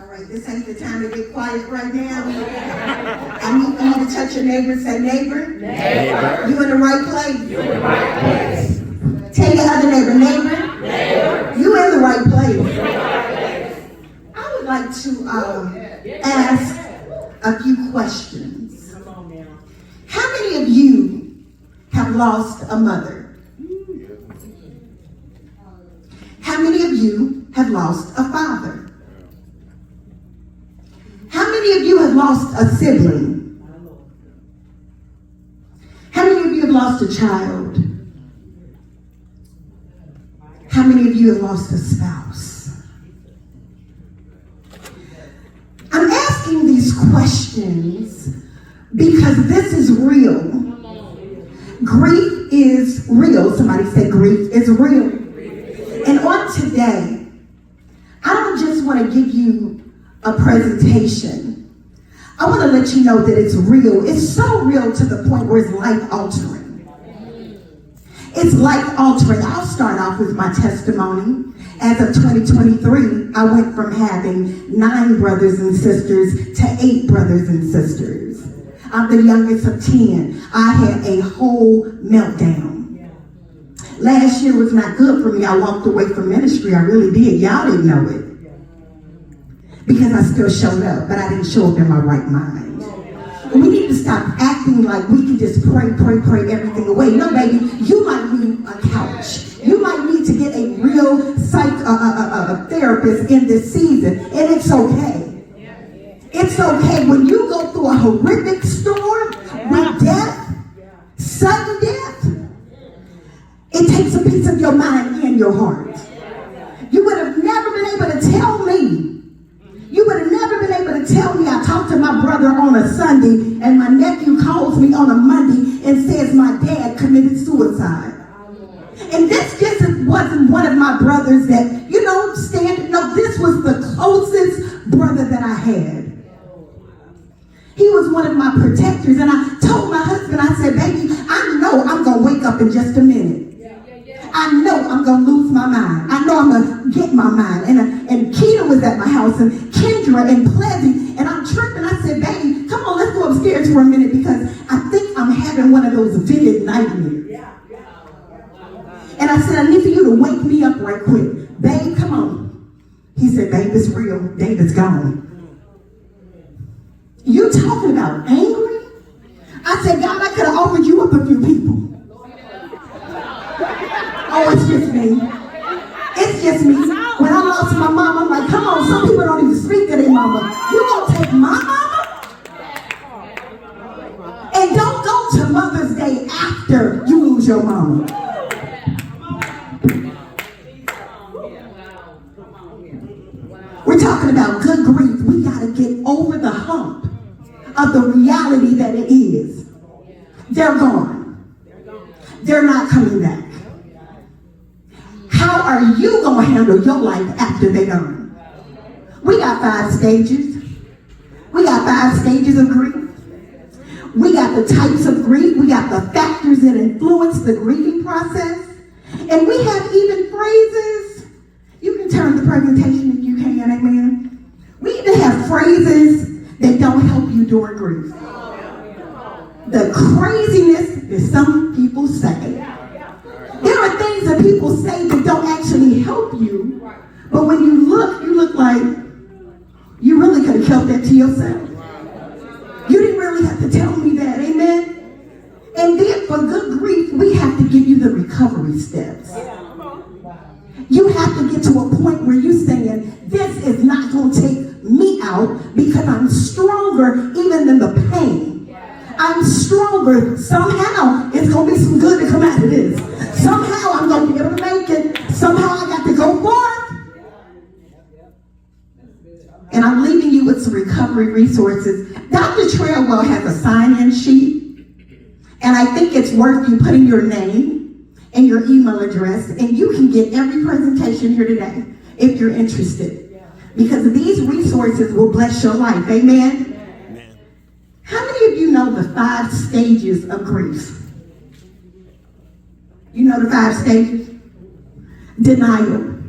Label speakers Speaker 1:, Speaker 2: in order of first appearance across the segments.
Speaker 1: All right, this ain't the time to get quiet right now. I need for you to touch your neighbor and say, neighbor,
Speaker 2: Neighbor,
Speaker 1: you in the right place.
Speaker 2: you in the right place.
Speaker 1: Tell your other neighbor, neighbor,
Speaker 2: Neighbor,
Speaker 1: you in the right place.
Speaker 2: you in the right place.
Speaker 1: I would like to ask a few questions. How many of you have lost a mother? How many of you have lost a father? How many of you have lost a sibling? How many of you have lost a child? How many of you have lost a spouse? I'm asking these questions because this is real. Grief is real. Somebody say grief is real. And on today, I don't just want to give you a presentation. I want to let you know that it's real. It's so real to the point where it's life-altering. It's life-altering. I'll start off with my testimony. As of 2023, I went from having 9 brothers and sisters to 8 brothers and sisters. I'm the youngest of 10. I had a whole meltdown. Last year was not good for me. I walked away from ministry. I really did. Y'all didn't know it. Because I still showed up, but I didn't show up in my right mind. We need to stop acting like we can just pray everything away. No, baby, you might need a couch. You might need to get a real therapist in this season, and it's okay. It's okay when you go through a horrific storm with death, sudden death. It takes a piece of your mind and your heart. You would have never been able to tell me. You would have never been able to tell me. I talked to my brother on a Sunday, and my nephew calls me on a Monday and says my dad committed suicide. And this just wasn't one of my brothers that, no, this was the closest brother that I had. He was one of my protectors, and I told my husband, I said, baby, I know I'm going to wake up in just a minute. I know I'm going to lose my mind. I know I'm going to get my mind. And Keita was at my house, and Kendra and Pleasant, and I'm tripping. I said, baby, come on, let's go upstairs for a minute because I think I'm having one of those vivid nightmares. And I said, I need for you to wake me up right quick. Babe, come on. He said, babe, it's real. David's gone. You talking about angry? I said, God, I could have offered you up a few people. Oh, it's just me. It's just me. When I lost my mom, I'm like, come on, some people don't even speak to their mama. You gonna take my mama? And don't go to Mother's Day after you lose your mama. We're talking about good grief. We gotta get over the hump of the reality that it is. They're gone. They're not coming back. How are you going to handle your life after they're gone? We got 5 stages. We got 5 stages of grief. We got the types of grief. We got the factors that influence the grieving process. And we have even phrases. You can turn the presentation if you can, amen. We even have phrases that don't help you during grief. The craziness that some people say. There are things that people say that don't actually help you, but when you look like you really could have kept that to yourself. You didn't really have to tell me that, amen? And then for good grief, we have to give you the recovery steps. You have to get to a point where you're saying, this is not going to take me out because I'm stronger even than the pain. I'm stronger. Somehow, it's going to be some good to come out of this. Somehow, I'm going to be able to make it. Somehow, I got to go forth. And I'm leaving you with some recovery resources. Dr. Trailwell has a sign-in sheet. And I think it's worth you putting your name and your email address. And you can get every presentation here today if you're interested. Because these resources will bless your life. Amen? How many of you know the 5 stages of grief? You know the 5 stages? Denial,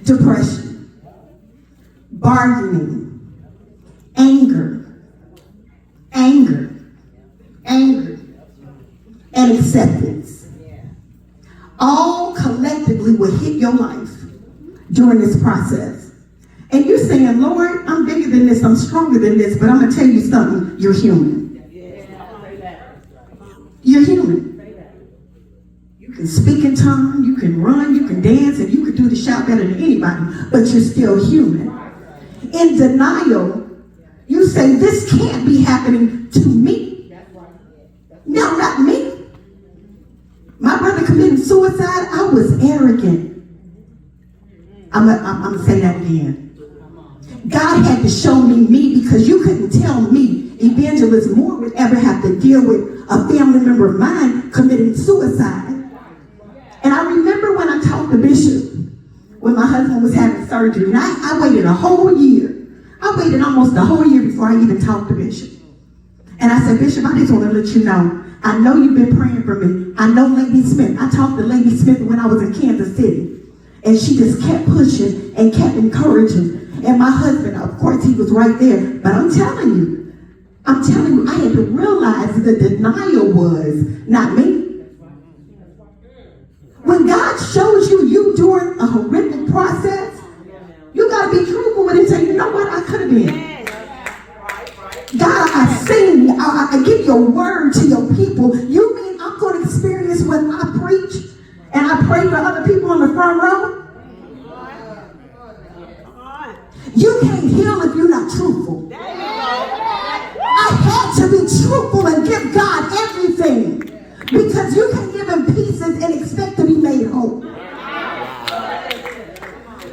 Speaker 1: depression, bargaining, anger, and acceptance. All collectively will hit your life during this process. And you're saying, Lord, I'm bigger than this, I'm stronger than this, but I'm going to tell you something, you're human. You're human. You can speak in tongues, you can run, you can dance, and you can do the shout better than anybody, but you're still human. In denial, you say, this can't be happening to me. No, not me. My brother committed suicide. I was arrogant. I'm going to say that again. God had to show me because you couldn't tell me Evangelist Moore would ever have to deal with a family member of mine committing suicide. And I remember when I talked to Bishop, when my husband was having surgery, and I waited a whole year. I waited almost a whole year before I even talked to Bishop. And I said, Bishop, I just want to let you know, I know you've been praying for me. I know Lady Smith. I talked to Lady Smith when I was in Kansas City. And she just kept pushing and kept encouraging. And my husband, of course, he was right there. But I'm telling you, I had to realize the denial was not me. When God shows you during a horrific process, you got to be truthful with it and say, you know what, I could have been. God, I sing, I give your word to your people. You mean I'm going to experience when I preach and I pray for other people in the front row? You can't heal if you're not truthful. I had to be truthful and give God everything, because you can give him pieces and expect to be made whole.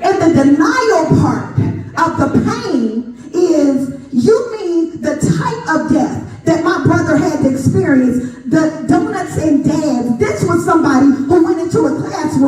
Speaker 1: And the denial part of the pain is, you mean the type of death that my brother had to experience, the donuts and dabs. This was somebody who went into a classroom